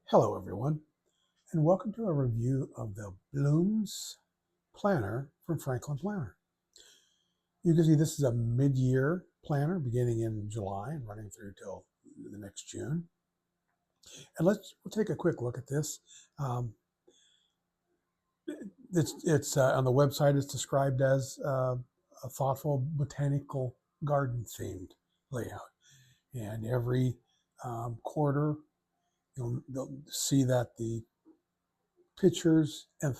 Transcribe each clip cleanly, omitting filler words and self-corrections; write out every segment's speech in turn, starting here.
Hello, everyone, and welcome to a review of the Blooms Planner from Franklin Planner. You can see this is a mid-year planner beginning in July and running through till the next June. And we'll take a quick look at this. It's on the website. It's described as a thoughtful botanical garden themed layout, and every quarter you'll see that the pictures and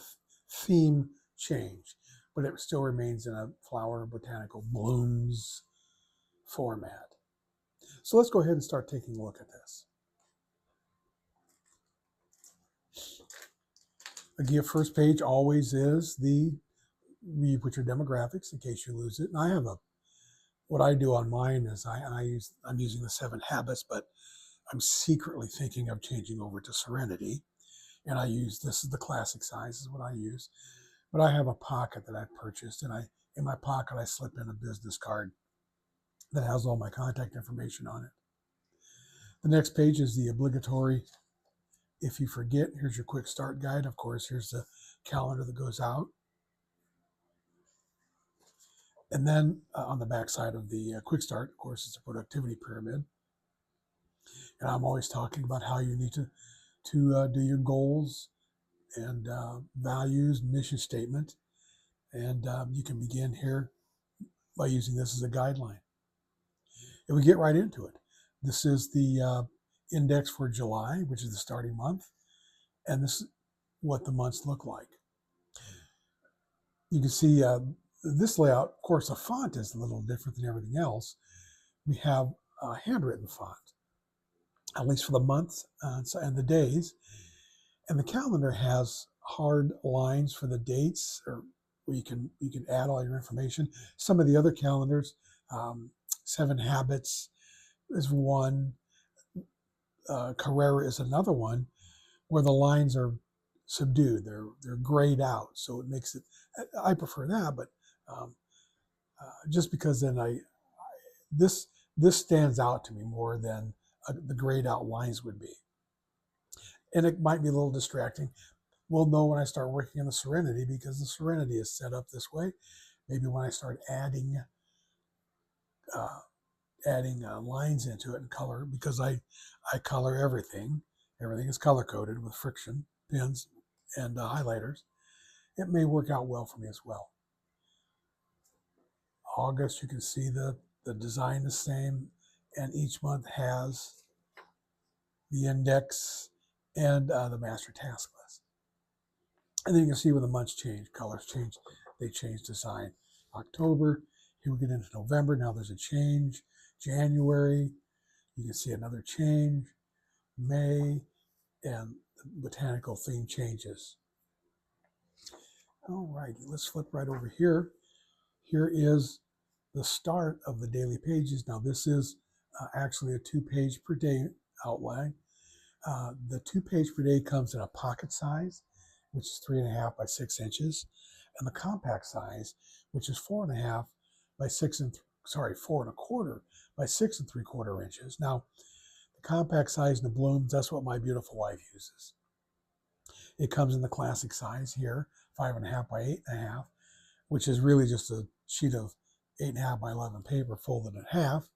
theme change, but it still remains in a flower botanical blooms format. So let's go ahead and start taking a look at this. Again, first page always is where you put your demographics in case you lose it. And I have what I do on mine is I'm using the 7 habits, but I'm secretly thinking of changing over to Serenity. And this is the classic size is what I use. But I have a pocket that I purchased, and in my pocket I slip in a business card that has all my contact information on it. The next page is the obligatory, if you forget, here's your quick start guide. Of course, here's the calendar that goes out. And then on the back side of the quick start, of course, it's a productivity pyramid. And I'm always talking about how you need to do your goals and values, mission statement. And you can begin here by using this as a guideline. And we get right into it. This is the index for July, which is the starting month. And this is what the months look like. You can see this layout. Of course, the font is a little different than everything else. We have a handwritten font, at least for the months and the days. And the calendar has hard lines for the dates, or where you can add all your information. Some of the other calendars, 7 Habits is one, Carrera is another one, where the lines are subdued. They're grayed out, so it makes it. I prefer that, but just because then this stands out to me more than the grayed out lines would be, and it might be a little distracting. We'll know when I start working in the Serenity, because the Serenity is set up this way. Maybe when I start adding lines into it and color, because I color everything. Everything is color coded with friction pens and highlighters. It may work out well for me as well. August, you can see the design the same, and each month has the index and the master task list. And then you can see where the months change, colors change, they change design. October, here we get into November, now there's a change. January, you can see another change. May, and the botanical theme changes. All right, let's flip right over here. Here is the start of the daily pages. Now this is actually a 2-page per day outline. The 2-page per day comes in a pocket size, which is 3.5 by 6 inches, and the compact size, which is 4.5 by 4.25 by 6.75 inches. Now, the compact size in the blooms, that's what my beautiful wife uses. It comes in the classic size here, 5.5 by 8.5, which is really just a sheet of 8.5 by 11 paper folded in half.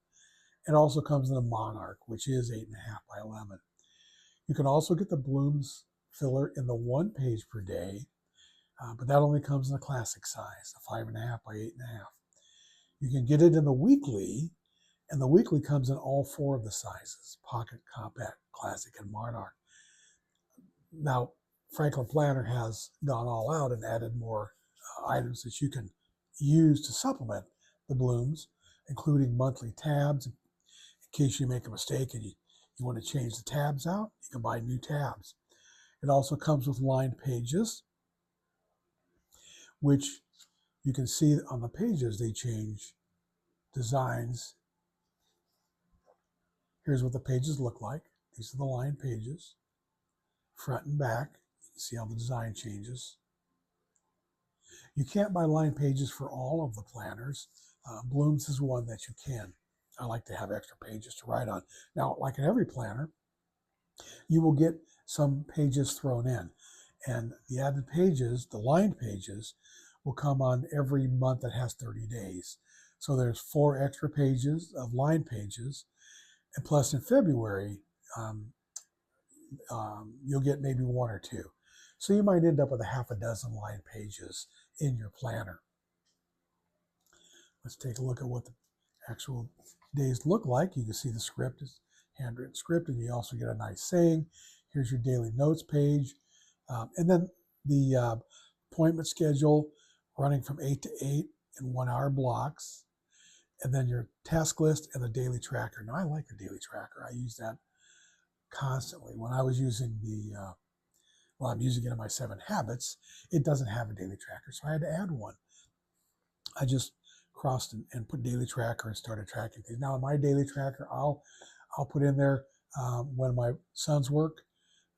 It also comes in a Monarch, which is 8.5 by 11. You can also get the blooms filler in the 1-page per day, but that only comes in the classic size, the 5.5 by 8.5. You can get it in the weekly, and the weekly comes in all 4 of the sizes: pocket, compact, classic, and Monarch. Now, Franklin Planner has gone all out and added more items that you can use to supplement the blooms, including monthly tabs. In case you make a mistake and you want to change the tabs out, you can buy new tabs. It also comes with lined pages, which you can see on the pages they change designs. Here's what the pages look like. These are the lined pages, front and back. You can see how the design changes. You can't buy lined pages for all of the planners. Blooms is one that you can. I like to have extra pages to write on. Now, like in every planner, you will get some pages thrown in. And the added pages, the lined pages, will come on every month that has 30 days. So there's 4 extra pages of lined pages. And plus in February, you'll get maybe 1 or 2. So you might end up with a half a dozen lined pages in your planner. Let's take a look at what the actual days look like. You can see the script is handwritten script, and you also get a nice saying. Here's your daily notes page. And then the appointment schedule running from 8 to 8 in 1 hour blocks. And then your task list and the daily tracker. Now, I like the daily tracker. I use that constantly. When I was using I'm using it in my 7 habits, it doesn't have a daily tracker, so I had to add one. I just crossed and put daily tracker and started tracking things. Now in my daily tracker, I'll put in there when my sons work.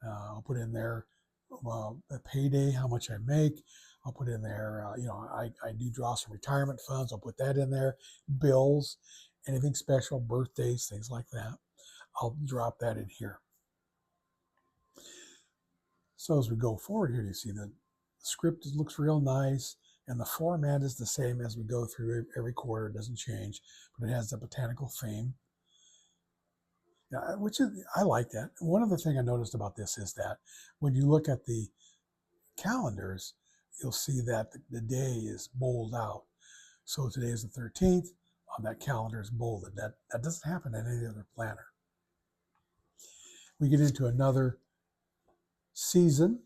I'll put in there a payday, how much I make. I'll put in there, I do draw some retirement funds. I'll put that in there. Bills, anything special, birthdays, things like that. I'll drop that in here. So as we go forward here, you see the script looks real nice, and the format is the same as we go through every quarter. It doesn't change, but it has the botanical theme, which is, I like that. One other thing I noticed about this is that when you look at the calendars, you'll see that the day is bolded out. So today is the 13th. On that calendar is bolded. That doesn't happen in any other planner. We get into another season.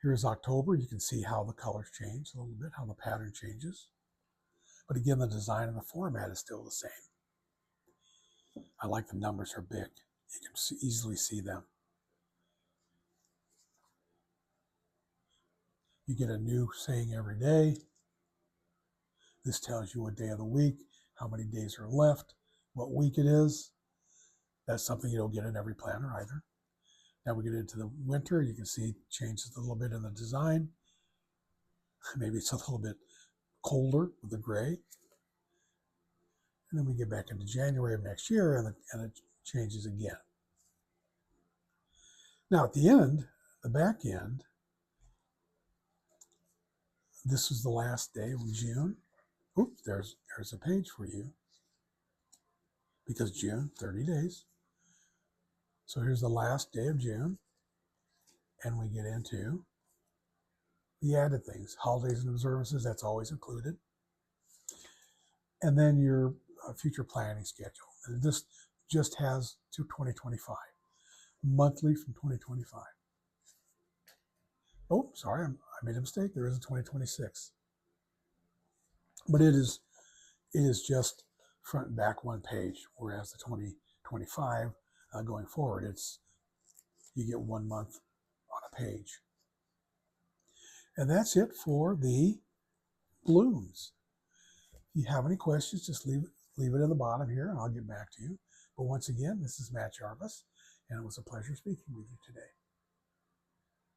Here's October. You can see how the colors change a little bit, how the pattern changes. But again, the design and the format is still the same. I like the numbers are big. You can easily see them. You get a new saying every day. This tells you what day of the week, how many days are left, what week it is. That's something you don't get in every planner either. Now we get into the winter. You can see it changes a little bit in the design. Maybe it's a little bit colder with the gray. And then we get back into January of next year, and it changes again. Now at the end, the back end, this is the last day of June. Oops, there's a page for you. Because June, 30 days. So here's the last day of June. And we get into the added things. Holidays and observances, that's always included. And then your future planning schedule. And this just has to 2025. Monthly from 2025. Oh, sorry, I made a mistake. There is a 2026. But it is just front and back 1 page, whereas the 2025 going forward, you get 1 month on a page. And that's it for the blooms. If you have any questions, just leave it in the bottom here, and I'll get back to you. But once again, this is Matt Jarvis, and it was a pleasure speaking with you today.